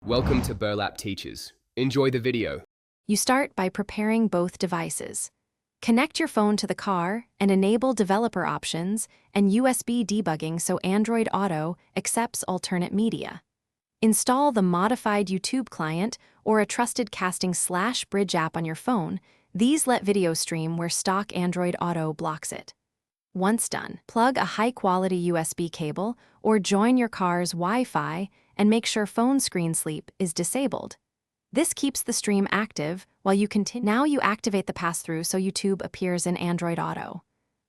Welcome to Burlap Teachers. Enjoy the video. You start by preparing both devices. Connect your phone to the car and enable developer options and USB debugging so Android Auto accepts alternate media. Install the modified YouTube client or a trusted casting/bridge app on your phone. These let video stream where stock Android Auto blocks it. Once done, plug a high-quality USB cable or join your car's Wi-Fi and make sure phone screen sleep is disabled. This keeps the stream active while you continue. Now you activate the pass-through so YouTube appears in Android Auto.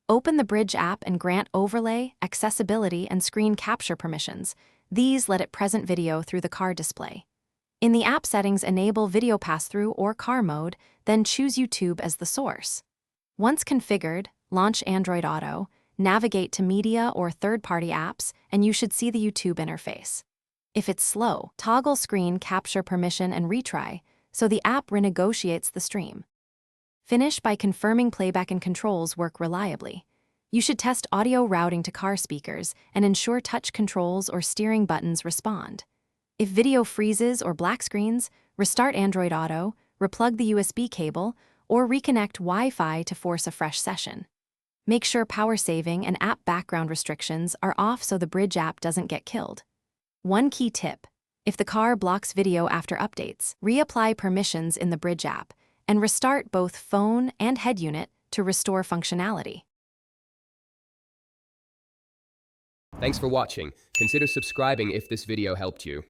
Open the Bridge app and grant overlay, accessibility, and screen capture permissions. These let it present video through the car display. In the app settings, enable video pass-through or car mode, then choose YouTube as the source. Once configured, launch Android Auto, navigate to media or third-party apps, and you should see the YouTube interface. If it's slow, toggle screen capture permission and retry, so the app renegotiates the stream. Finish by confirming playback and controls work reliably. You should test audio routing to car speakers and ensure touch controls or steering buttons respond. If video freezes or black screens, restart Android Auto, replug the USB cable, or reconnect Wi-Fi to force a fresh session. Make sure power saving and app background restrictions are off so the Bridge app doesn't get killed. One key tip: if the car blocks video after updates, reapply permissions in the Bridge app and restart both phone and head unit to restore functionality. Thanks for watching. Consider subscribing if this video helped you.